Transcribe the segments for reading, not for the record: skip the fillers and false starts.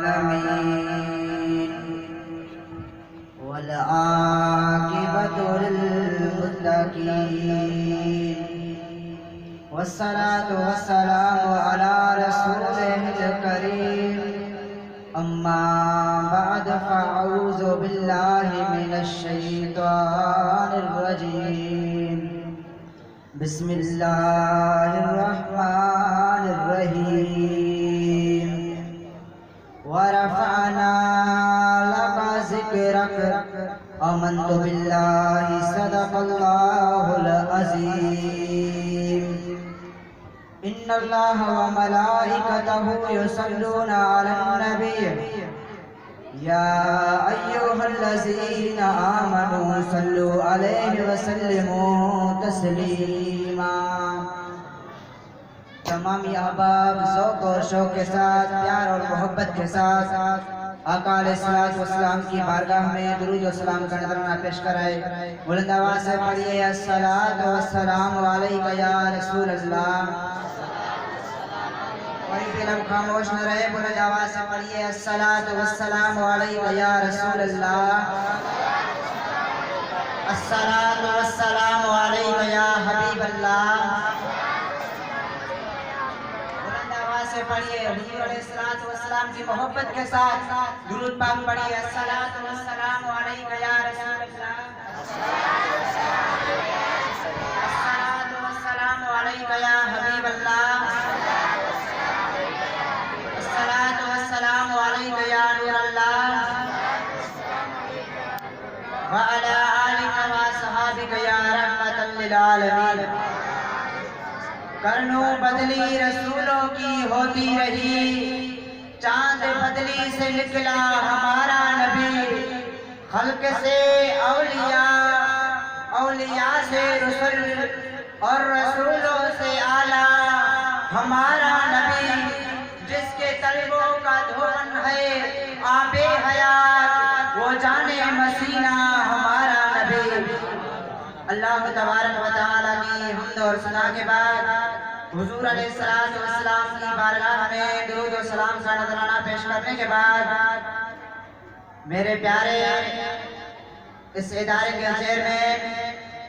आलमीन वल आक़िबतु लिल्मुत्तक़ीन वस्सलातु वस्सलामु अला रसूलिहिल करीम अम्मा बाद फ़अऊज़ु बिल्लाहि मिनश शैतानिर रजीम बिस्मिल्लाहिर रहमानिर रहीम वरफ़अना लका ज़िक्रक आमन्तु बिल्लाहि सदक़ल्लाहुल अज़ीम इन्नल्लाह व मलाइकतहु युसल्लूना अलन नबी या अय्युहल्लज़ीना आमनू सल्लु अलैहि व सल्लिमू तस्लीमा। तमाम अहबाब ज़ौक़ और शौक़ के साथ, प्यार और मोहब्बत के साथ आका अलैहिस्सलातु वस्सलाम की बारगाह में दुरूद और सलाम का नज़राना पेश कराए। बुलंद आवाज़ से पढ़िए अस्सलातु वस्सलामु अलैका या रसूल अल्लाह। कोई भी लब खामोश न रहे, बुलंद आवाज़ से पढ़िए अस्सलातु वस्सलामु अलैका या रसूल अल्लाह। अस्सलातु वस्सलामु अलैका या हबीब अल्लाह। से पढ़िए हुजूर अलैहिस्सलातु वस्सलाम की मोहब्बत के साथ दुरूद पाक पढ़िए अस्सलातु वस्सलामु अलैका या रसूल अल्लाह। अस्सलातु वस्सलामु अलैका या हबीब अल्लाह। अस्सलातु वस्सलामु अलैका या नूर अल्लाह व अला आलिका व असहाबिका या रहमतल लिल आलमीन। करनों बदली रसूलों की होती रही, चांद बदली से निकला हमारा नबी। खल्क से औलिया, औलिया से रसूल और रसूलों से आला हमारा नबी। जिसके तलबों का धोन है आबे हयात, वो जाने मसीना हमारा नबी। अल्लाह तबारक व तआला की हम्द और सना के बाद हुजूर अलैहिस्सलातु वस्सलाम की बारगाह में दुरूद और सलाम का नजराना पेश करने के बाद मेरे प्यारे इस इदारे के चेयरमैन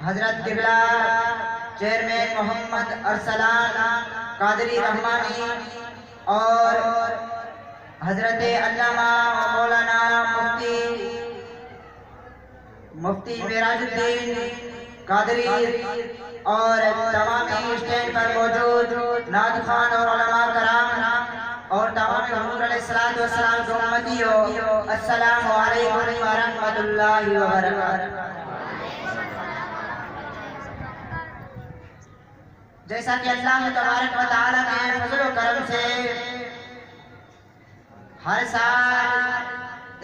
हजरत किबला चेयरमैन मोहम्मद अरसलान कादरी रहमानी और हजरत अल्लामा मौलाना मुफ्ती मेराजुद्दीन कादरी और तमाम स्टैंड पर मौजूद नाद खान और उलमा कराम और तमाम हुजूर अलैहिस्सलातु वस्सलाम के उम्मतियों, अस्सलामु अलैकुम व रहमतुल्लाहि व बरकातुहू। जैसा कि अल्लाह तबारक व तआला के फज़ल व करम से हर साल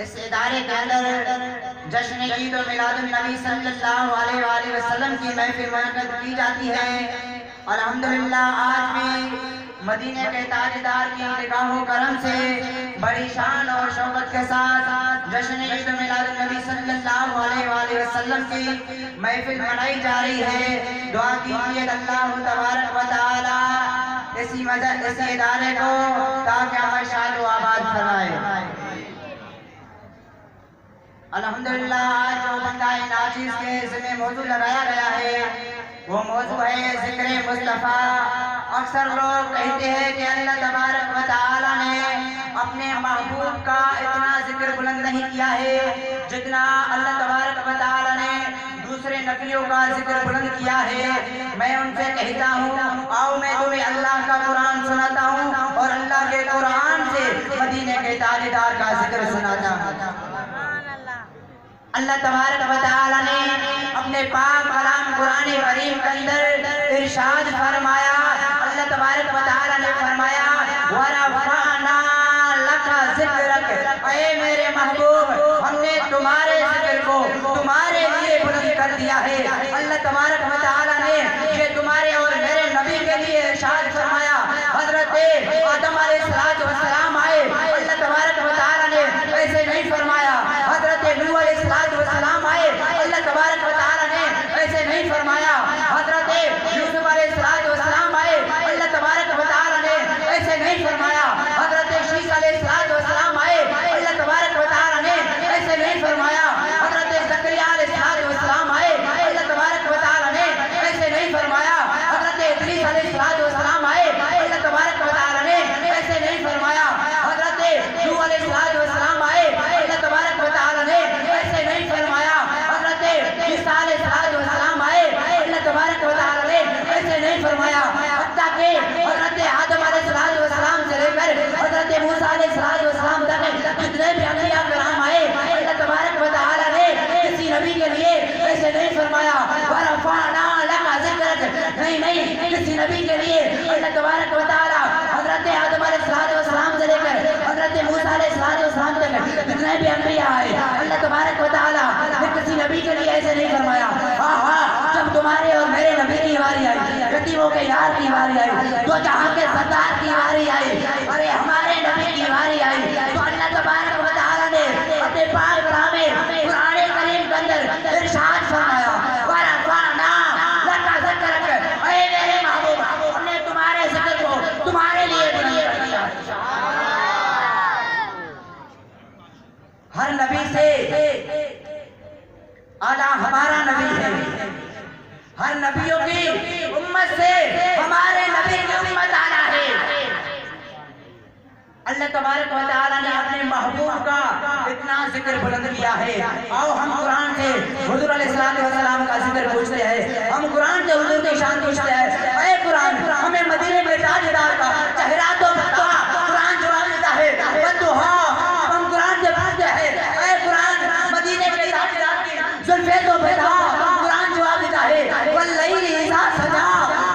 इस इदारे के अंदर जश्न ईद और मिलादुन नबी सल्लल्लाहु अलैहि वसल्लम की महफिल मुनक़्क़िद की जाती है। अल्हम्दुलिल्लाह आज भी मदीने के ताजदार की निगाहों करम से बड़ी शान और शौकत के साथ जश्न ईद और मिलादुन नबी सल्लल्लाहु अलैहि वसल्लम की महफिल मनाई जा रही है। दुआ कीजिए अल्लाह तबारक व तआला इसी इदारे को ताक़यामत शाद व आबाद फरमाए। अल्हम्दुलिल्लाह आज जो बंदाए नाचीज़ के ज़िम्मे मौजू लगाया गया है वो मौजू है ज़िक्र मुस्तफ़ा। अक्सर लोग कहते हैं कि अल्लाह तबारक व तआला ने अपने महबूब का इतना जिक्र बुलंद नहीं किया है जितना अल्लाह तबारक व तआला ने दूसरे नबियों का जिक्र बुलंद किया है। मैं उनसे कहता हूँ आओ मैं तुम्हें अल्लाह का कुरान सुनाता हूँ और अल्लाह के कुरान से मदीने के ताजदार का जिक्र सुनाता हूँ। अल्लाह तबारक व तआला ने अपने पाक कलाम कुरान करीम के अंदर इरशाद फरमाया। अल्लाह तबारक व तआला ने फरमाया वरफ़अना लका ज़िक्रक, ऐ मेरे महबूब हमने तुम्हारे जिक्र को तुम्हारे लिए बुलंद कर दिया है। अल्लाह तबारक व तआला ने ये तुम्हारे और मेरे नबी के लिए इरशाद फरमाया। हजरत आदम अलैहिस्सलातु वस्सलाम आए, अल्लाह तबारक व तआला ने ऐसे नहीं फरमाया। हजरत नूह अलैहिस्सलातु वस्सलाम आए, अल्लाह तबारक व तआला ने ऐसे नहीं फरमाया। हजरत यूसुफ अलैहिस्सलातु वस्सलाम आए, अल्लाह तबारक व तआला ने ऐसे नहीं फरमाया। हजरत शीश अलैहिस्सलातु वस्सलाम आए, जितने भी अंबिया आए अल्लाह तबारक व तआला ने किसी नबी के लिए ऐसे नहीं फरमाया। हाँ हाँ, जब तुम्हारे और मेरे नबी की बारी आई, यतीमों के यार की बारी आई, तो जहाँ के सरदार की बारी आई, अरे हमारे नबी की बारी आई, तो अल्लाह तबारक व तआला ने अपने पाक कलाम में कुरान करीम के अंदर इरशाद फरमाया, वरफ़अना लका ज़िक्रक, ऐ मेरे महबूब, हमने तुम्हारे जिक्र को तुम्हारे लिए बुलंद कर दिया। हर नबी से आला हमारा नबी है, हर नबियों की उम्मत से हमारे नबी की उम्मत आला है। अल्लाह तबारक व तआला ने अपने महबूब का इतना जिक्र बुलंद किया है। आओ हम कुरान से हुजूर अलैहिस्सलातु वस्सलाम का जिक्र पूछते हैं, हम कुरान से हुजूर की शान पूछते हैं। ऐ कुरान, हमें मदीने में ताजदार का चेहरा तो बता। कुरान जवाब देता है बदुहा। हम कुरान से पूछते हैं, ऐ कुरान, मदीने के ताजदार की जुल्फे तो बता। कुरान जवाब देता है वल्लैली इज़ा सजा।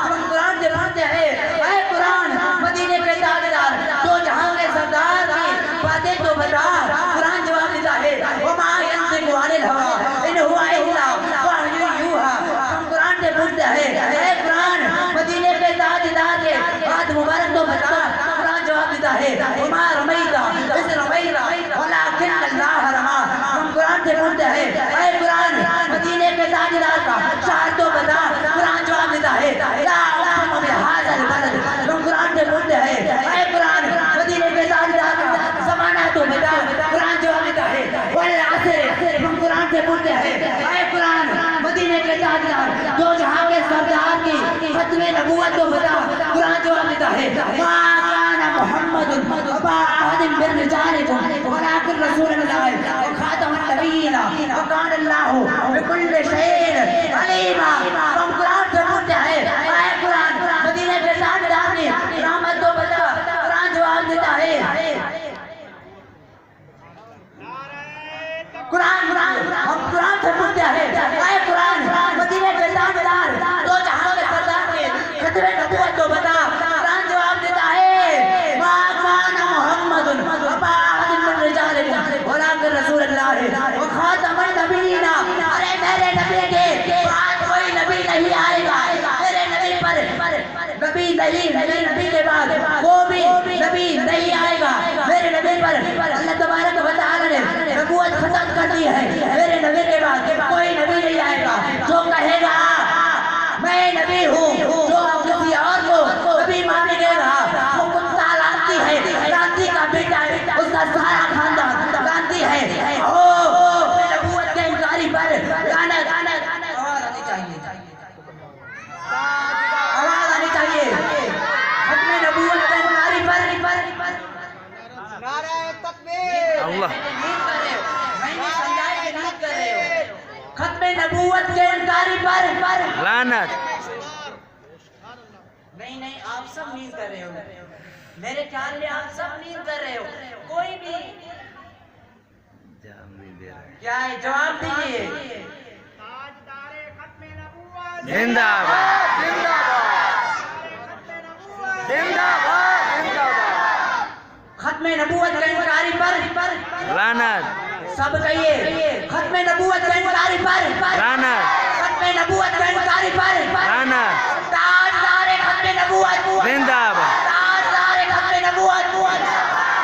हम कुरान से पूछते हैं, ऐ कुरान, मदीने के ताजदार तो जहां के सरदार की बातें तो बता। कुरान जवाब देता है वमा यंतिकु अनिल हवा इन हुवा इल्ला वह्यु यूहा। हम कुरान से पूछते हैं, ऐ कुरान, मदीने के ताजदार के हाथ मुबारक तो बता। कुरान जवाब देता है वमा रमैता इज़ रमैता वलाकिन अल्लाह रमा। हम कुरान से पूछते हैं, ऐ कुरान, मदीने के ताजदार का शहर तो बता। कुरान जवाब देता है ला उक़सिमु बिहाज़ल बलद। हम कुरान से पूछते हैं, ऐ कुरान, मदीने के ताजदार का ज़माना तो बता। कुरान जवाब देता है वल असर। हम कुरान से पूछते हैं, ऐ कुरान, मदीने के ताजदार दो जहां के सरदार की खत्मे नबूवत तो बता। कुरान जवाब देता है मा काना मुहम्मदुन अबा अहदिन मिन रिजालिकुम वलाकिन रसूलुल्लाह व खातमुन नबिय्यीन व काना अल्लाहु बिकुल्लि शैइन अलीमा। हम कुरान से पूछते हैं, ऐ कुरान, मदीने के ताजदार की रहमत तो बता। कुरान जवाब देता है हम कुरान से पूछते हैं, ऐ कुरान, मदीने के ताजदार दो जहां के सरदार के खतरे नबूवत तो बता। कुरान जवाब देता है मा काना मुहम्मदुन अबा अहदिन मिन रिजालिकुम वलाकिन रसूलुल्लाह व खातमुन नबिय्यीन। अरे मेरे नबी के बाद कोई नबी नहीं आएगा। मेरे नबी पर नबी नहीं, मेरे नबी के बाद वो भी नबी नहीं आएगा। मेरे नबी पर अल्लाह तबारक व तआला ने नबूवत खत्म कर दी है। मेरे नबी के बाद कोई नबी नहीं आएगा। जो कहेगा मैं नबी हूँ, जो किसी और को नबी मानेगा, वो कुत्ता लांती है, लांती का बेटा है, उसका सारा खानदान लांती है। ओ नबूवत के इनकारी पर गाना आवाज आनी चाहिए, आवाज आनी चाहिए। अपने नबूवत के इनकारी पर नारे तकबीर। अल्लाह मैंने समझाया कि नहीं कर रहे हो। खत्मे नबूवत के इनकारी पर लानत। नहीं, आप सब नींद कर रहे हो। मेरे ख्याल में आप सब नींद कर रहे हो। कोई भी क्या है, जवाब दीजिए। जिंदाबाद जिंदाबाद जिंदाबाद। खत्मे नबूवत के इनकारी पर लानत। सब कहिए खत्मे नबूवत के इनकारी पर लानत। खत्मे नबूवत के इनकारी पर लानत। ताजदार खत्मे नबूवत जिंदाबाद। ताजदार खत्मे नबूवत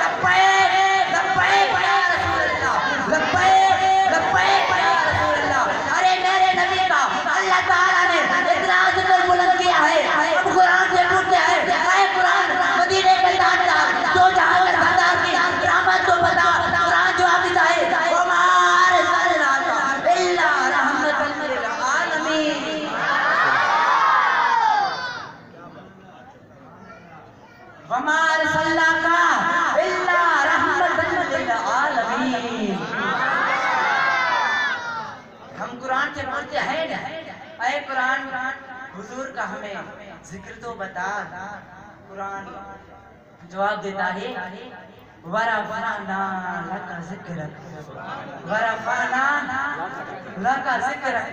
लब्बैक लब्बैक या रसूल अल्लाह, लब्बैक लब्बैक या रसूल अल्लाह। अरे मेरे नबी का अल्लाह ताला ने इतना जिक्र बुलंद किया है। हम कुरान से पूछते हैं, ऐ कुरान, मदीने के ताजदार दो जहां के सरदार की रहमत तो बता। कुरान जवाब देता है वमा अरसलनाका इल्ला रहमतन लिल आलमीन। वमा अरसलनाका इल्ला रहमतन लिल आलमीन। हम कुरान से पूछते हैं, ऐ कुरान, हुजूर का हमें जिक्र तो बता। कुरान जवाब देता है वरफ़अना लका ज़िक्रक, वरफ़अना लका ज़िक्रक।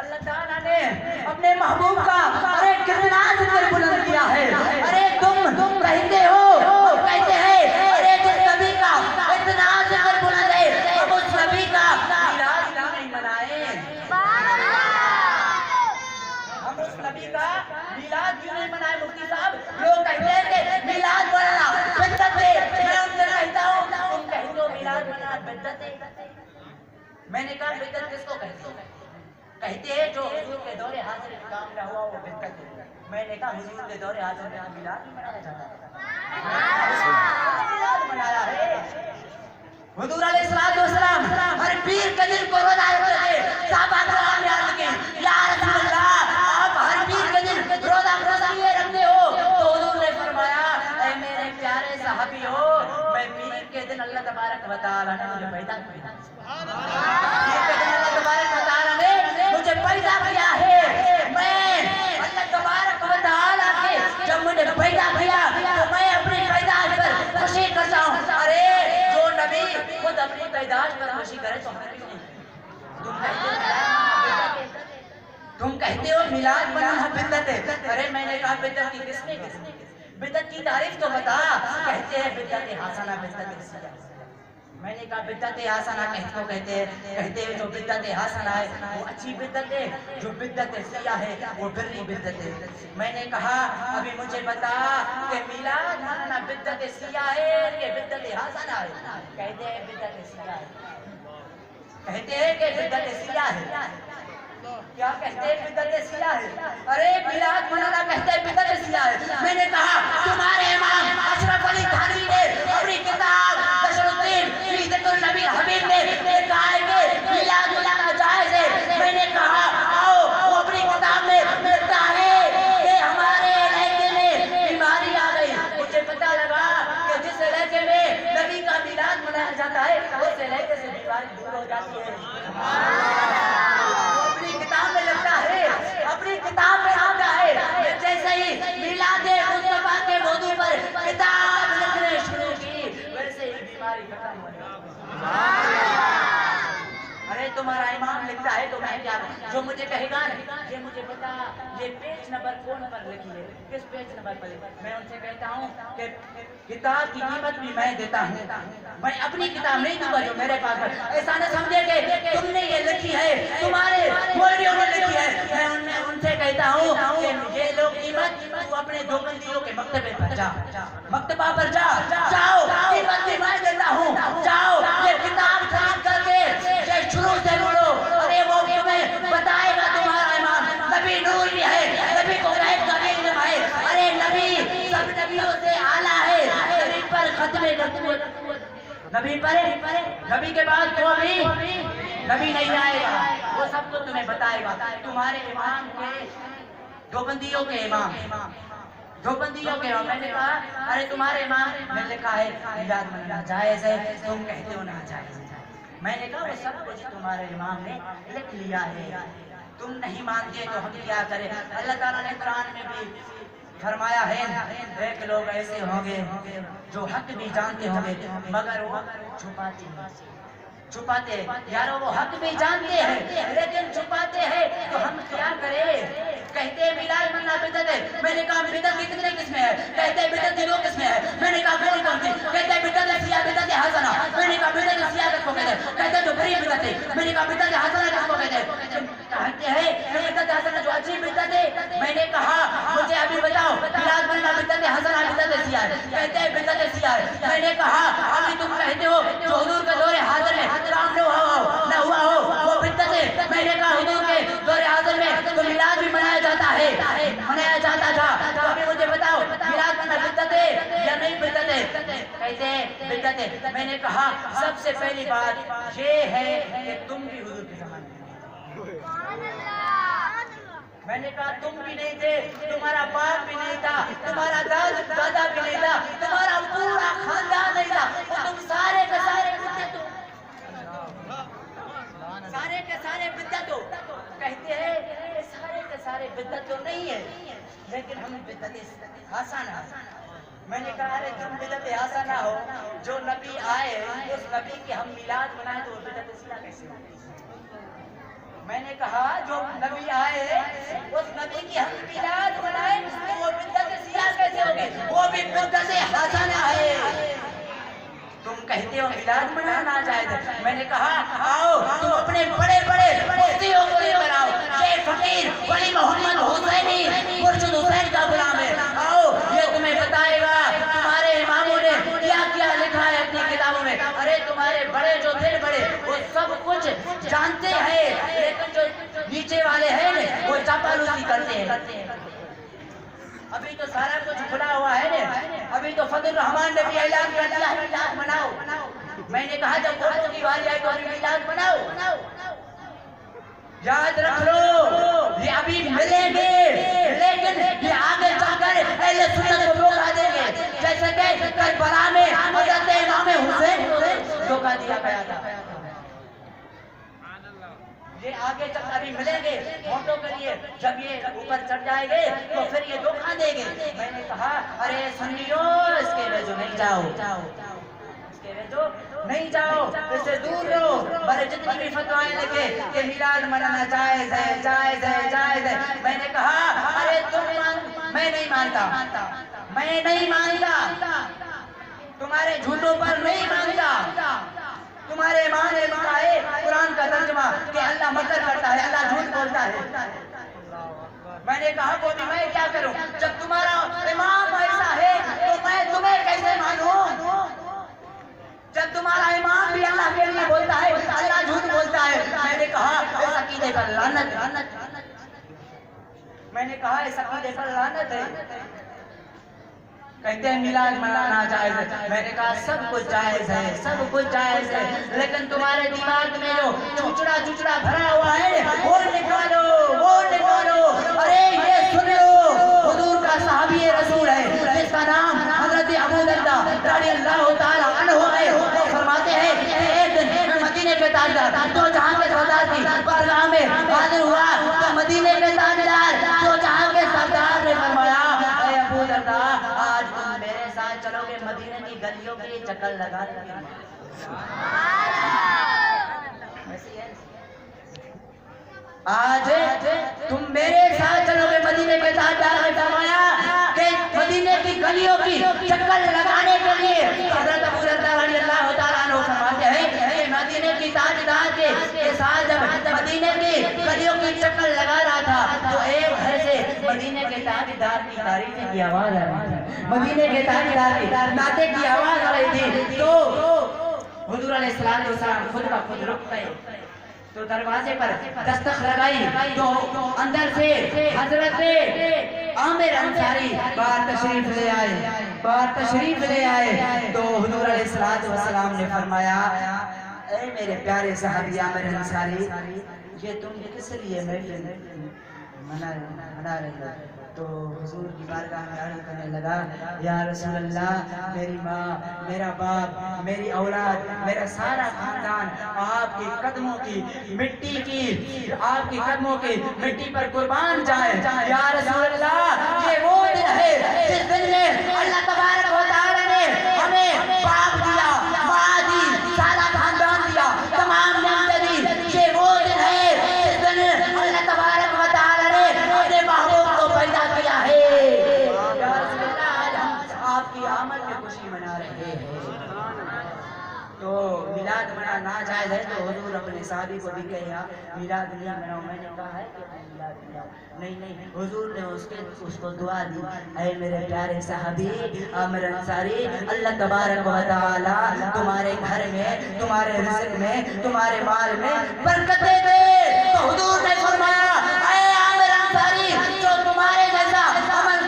अल्लाह ताला ने अपने महबूब का अरे कितना जिक्र बुलंद किया है। अरे तुम कहते हो, कहते हैं अरे जिस नबी का इतना जिक्र बुलंद है, फरमाया बिद्दत। मैंने कहा बिद्दत किसको कहते हैं? कहते हैं जो हुजूर के दौरे हाजिर में काम न हुआ वो बिद्दत है। मैंने कहा हुजूर के दौरे हाजिर में मिलाद नहीं मनाया जाता है, मिलाद मनाया है। हुजूर अलैहिस्सलाम हर पीर के दिन को रोजा रखते थे। साहबा कराम ने अर्ज की, या रसूल अल्लाह, आप हर पीर के दिन रोजा किए रखते हो? तो हुजूर ने फरमाया, ऐ मेरे प्यारे साहबी हो, मैं पीर के दिन अल्लाह तबारक व तआला ने मुझे पैदा किया। पीर के दिन अल्लाह तबारक व तआला ने मुझे पैदा किया है। मैं अल्लाह तबारक व तआला के जब मुझे पैदा किया तो मैं अपनी पैदाइश पर खुशी करता हूँ। अरे जो नबी खुद अपनी पैदाइश पर खुशी करे तो तुम कहते हो मिलाद मनाना बिद्दत है। अरे मैंने कहा बिद्दत की किसने बिद्दत की तारीफ तो बता। कहते हैं बिद्दत हसना, बिद्दत सैया। मैंने कहा बिद्दत हसना किसको कहते हैं? कहते हैं जो बिद्दत हसना है वो अच्छी बिद्दत है, जो बिद्दत सैया है वो बिर्री बिद्दत है। मैंने कहा अभी मुझे बता कि मिलाद मनाना बिद्दत सैया है कि बिद्दत हसना है? कहते हैं बिद्दत सैया है। कहते हैं कि बिद्दत सैया है। क्या कहते हैं? बिद्दत सैया है। अरे मिलाद मनाना कहते हैं बिद्दत सैया है। मैंने कहा तुम्हारे इमाम अशरफ अली थानवी ने अपनी किताब तशरुद्दीन फी ज़िक्रुल नबी हबीब में लिखा है कि मिलाद मनाना जायज है। मैंने कहा आओ वो अपनी किताब में लिखता है कि हमारे इलाके में बीमारी आ गई। मुझे पता लगा कि जिस इलाके में नबी का मिलाद मनाया जाता है उस इलाके से बीमारी दूर हो जाती है। किताब में लगता है, अपनी किताब में आता है। जैसे ही मिलादे मुस्तफा के मौजू पर किताब लिखने शुरू की वैसे ही बीमारी खत्म हो गई। अरे तुम्हारा इमाम लिखता है तो मैं क्या, जो मुझे कहेगा ना ये मुझे बता, ये पेज नंबर कौन पर लिखी है, किस पेज नंबर पर? मैं उनसे कहता हूँ कि किताब की कीमत भी मैं देता हूँ, मैं अपनी किताब नहीं दूंगा जो मेरे पास है। ऐसा न समझे कि तुमने ये लिखी है, तुम्हारे मौलवियों ने लिखी है। मैं उनसे कहता हूँ कि ये लोग कीमत तू अपने दो बंदियों के मकतबे पर जा, मकतबा पर जाओ, कीमत भी मैं देता हूँ। जाओ ये किताब खरीद करके शुरू से बोलो। अरे वो तुम्हें बताएगा तुम्हारा इमाम नबी नूर भी है, नबी को गायब का इल्म है। अरे नबी सब नबियों से आला है। नबी पर खत्मे नबी पर, नबी के बाद तो अभी नबी नहीं आएगा, वो सब तो तुम्हें बताएगा। तुम्हारे इमाम के दो बंदियों के इमाम, दो बंदियों के इमाम। मैंने कहा अरे तुम्हारे इमाम ने लिखा है मिलाद मनाना जायज है, तुम कहते हो ना जायज। मैंने कहा वो सब कुछ तुम्हारे इमाम ने लिख लिया है, तुम नहीं मानते तो हम क्या करें? अल्लाह ताला ने कुरान में भी फरमाया है एक लोग ऐसे होंगे जो हक भी जानते होंगे मगर वो छुपाते यारो, वो हक भी जानते हैं लेकिन छुपाते हैं। तो हम क्या करें? कहते हैं मिलाद मनाना बिदअत है। मैंने कहा बिदअत की कितने किस्में हैं? कहते हैं बिदअत की दो किस्में हैं। मैंने कहा कौन कौन सी? कहते हैं बिदअत सिया, बिदअत हसना। मैंने कहा बिदअत सिया किसको कहते हैं? कहते हैं जो बुरी बिदअत है। मैंने कहा बिदअत हसना किसको कहते हैं? कहते हैं बिदअत हसना जो अच्छी बिदअत है। मैंने कहा मुझे अभी बताओ मिलाद मनाना बिदअत हसना बिदअत सिया है? कहते हैं बिदअत सिया है। मैंने कहा अभी तुम कहते हो जो हुजूर के दौरे हाजिर में काम न हुआ हो वो बिदअत है। मैंने कहा हुजूर के दौरे हाजिर में तो मिलाद भी मनाया जाता है, मनाया जाता था। तो अभी मुझे बताओ मिलाद मनाना बिदअत है या नहीं बिदअत है? कहते हैं बिदअत है। मैंने कहा सबसे पहली बात ये है कि तुम भी हुजूर के ज़माने में, मैंने कहा तुम भी नहीं थे, तुम्हारा बाप भी नहीं था, तुम्हारा दादा भी नहीं था, तुम्हारा पूरा खानदान नहीं था, और तुम सारे के सारे बिदअत हो, सारे के सारे बिदअत हो। कहते हैं सारे के सारे बिदअत तो नहीं है लेकिन हम बिदअत आसाना। मैंने कहा अरे तुम बिदअत आसाना हो, जो नबी आए उस नबी के हम मिलाद मनाए तो वो बिदअत सिया कैसे हो? मैंने कहा जो नबी आए उस नबी की हम मिलाद मनाए तो वो बिदअत सिया कैसे होगी? वो भी बिदअत हसना है। तुम कहते हो मिलाद मनाना जायज। मैंने कहा आओ तुम अपने बड़े बड़े मुफ्तियों को लेकर आओ। शेख फकीर वली मोहम्मद हुसैनी मुर्शिद हुसैन का गुलाम है, आओ ये तुम्हें बताएगा तुम्हारे इमामों ने क्या क्या लिखा है अपनी किताबों में। अरे तुम तुम्हारे बड़े जो थे बड़े वो सब कुछ जानते हैं, लेकिन जो नीचे वाले हैं ना वो चापालूसी करते हैं। अभी तो सारा कुछ खुला हुआ है ना, अभी तो फजल रहमान ने भी ऐलान कर दिया है मिलाद मनाओ। मैंने कहा जब वोटों की बारी आई तो अभी मिलाद मनाओ। याद रख लो ये अभी मिलेंगे, लेकिन ये आगे चलकर अहले सुन्नत को धोखा देंगे, जैसे कि करबला में हजरत इमाम हुसैन को धोखा दिया गया था। ये आगे चल अभी मिलेंगे वोटों के लिए, जब ये ऊपर चढ़ जाएंगे तो फिर ये धोखा देंगे। मैंने कहा अरे सुनियो इसके वजह नहीं जाओ, इसके वजह नहीं जाओ, इससे दूर रहो। बड़े जितनी भी फतवाएं लिखे कि मिलाद मनाना जायज है, जायज है, जायज है। मैंने कहा अरे मैं नहीं मानता, मैं नहीं मानता, तुम्हारे झूठों पर नहीं मानता। तुम्हारे ईमान ने लिखा है कुरान का तर्जुमा कि अल्लाह मकर करता है, अल्लाह झूठ बोलता है। मैंने कहा को भी मैं क्या करूं, जब तुम्हारा इमाम ऐसा है तो मैं तुम्हें कैसे मानूं? जब तुम्हारा इमाम भी अल्लाह के लिए बोलता है, अल्लाह झूठ बोलता है। मैंने कहा इस अकीदे पर लानत, मैंने कहा इस अकीदे पर लानत है। कहते हैं मिलाद मनाना जायज है। मैंने कहा सब कुछ जायज है, सब कुछ जायज है, लेकिन तुम्हारे दिमाग में जो चुचड़ा भरा हुआ है वो निकालो, वो निकालो। अरे ये सुन लो, हुजूर का सहाबी रसूल है जिसका नाम हजरत अबू दर्दा रज़ियल्लाहु ताला अन्हु है। वो फरमाते हैं कि एक दिन मदीने के ताजदार दो जहां के सरदार की बारगाह में हाजिर हुआ तो मदीने के ताजदार दो जहां के सरदार ने फरमाया अबू दर्दा आज तुम मेरे साथ चलोगे मदीने की गलियों के चक्कर लगा देंगे। आज तुम मेरे साथ चलोगे मदीने के ताजदार ने फरमाया कि मदीने की गलियों की चक्कर लगाने के लिए हज़रत अबू दर्दा रज़ियल्लाहु ताला अन्हु फरमाते हैं कि मदीने की ताजदार के साथ जब मदीने की गलियों की चक्कर लगा रहा था तो एक घर से मदीने के ताजदार की तारीफें की आवाज आ रही थी, मदीने के ताजदार की नाते की आवाज आ रही थी। तो हुजूर अलैहिस्सलाम खुद का खुद रुक गए, तो दरवाजे पर दस्तक लगाई तो अंदर से हजरत आमिर अंसारी बाहर तशरीफ ले आए, बाहर तशरीफ ले आए। तो हुजूर अलैहिस्सलाम ने फरमाया ऐ मेरे प्यारे साहबी आमिर अंसारी, ये तुम किस लिए मना रहे हो? तो हुजूर की बारगाह में अर्ज़ करने लगा या रसूल अल्लाह, मेरी माँ, मेरा बाप, मेरी औलाद, मेरा सारा खानदान आपके कदमों की मिट्टी की, आपके कदमों की मिट्टी पर कुर्बान जाए। या रसूल अल्लाह, ये वो दिन है जिस दिन में अल्लाह तबारक व तआला ने हमें बाप दिया, माँ दी, सारा खानदान दिया, तमाम नेमतें दी। ये वो दिन है जिस दिन अल्लाह तबारक व तआला ने अपने महबूब को पैदा किया है। आज हम आपकी आमद में खुशी मना रहे हैं। तो मिलाद मना ना जायज है तो हुजूर अपने साहबी को भी कहे मिलाद नहीं मनाओ। मैंने कहा है कि मिलाद मनाओ, नहीं हुजूर ने उसको दुआ दी, ऐ मेरे प्यारे साहबी आमिर अंसारी, अल्लाह तबारक व तआला तुम्हारे घर में, तुम्हारे रिज़्क़ में, तुम्हारे माल में बरकतें दे। तो हुजूर ने फरमाया ऐ आमिर अंसारी, जो तुम्हारे जैसा अमल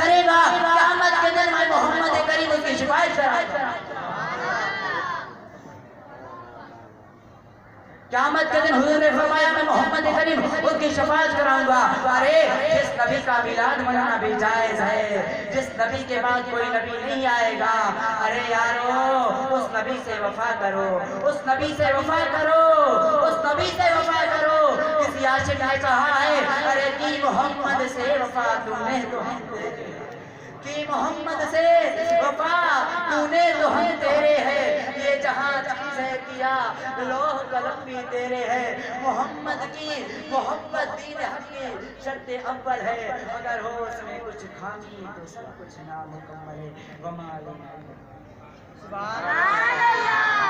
करेगा क़यामत के दिन मैं मोहम्मद करीम उसकी शिफायत कराऊंगा। क़यामत के दिन हुजूर ने फरमाया मैं मोहम्मद करीम उसकी शफाअत कराऊंगा। अरे जिस नबी का मिलाद मनाना भी जायज है, जिस नबी के बाद कोई नबी नहीं आएगा, अरे यारो उस नबी से वफा करो, उस नबी से वफा करो, उस नबी से वफा करो। किसी आशिक ने कहा है अरे की मोहम्मद से वफा तूने तो कि मोहम्मद से वफा तूने तो हम तेरे हैं, ये जहां चीज़ें किया लोह कलम भी तेरे हैं। मोहम्मद की मोहब्बत दीन हक की शर्त अव्वल है, अगर हो उसमें कुछ खामी तो सब कुछ नामुकम्मल है। वमा अलैना सुभान अल्लाह।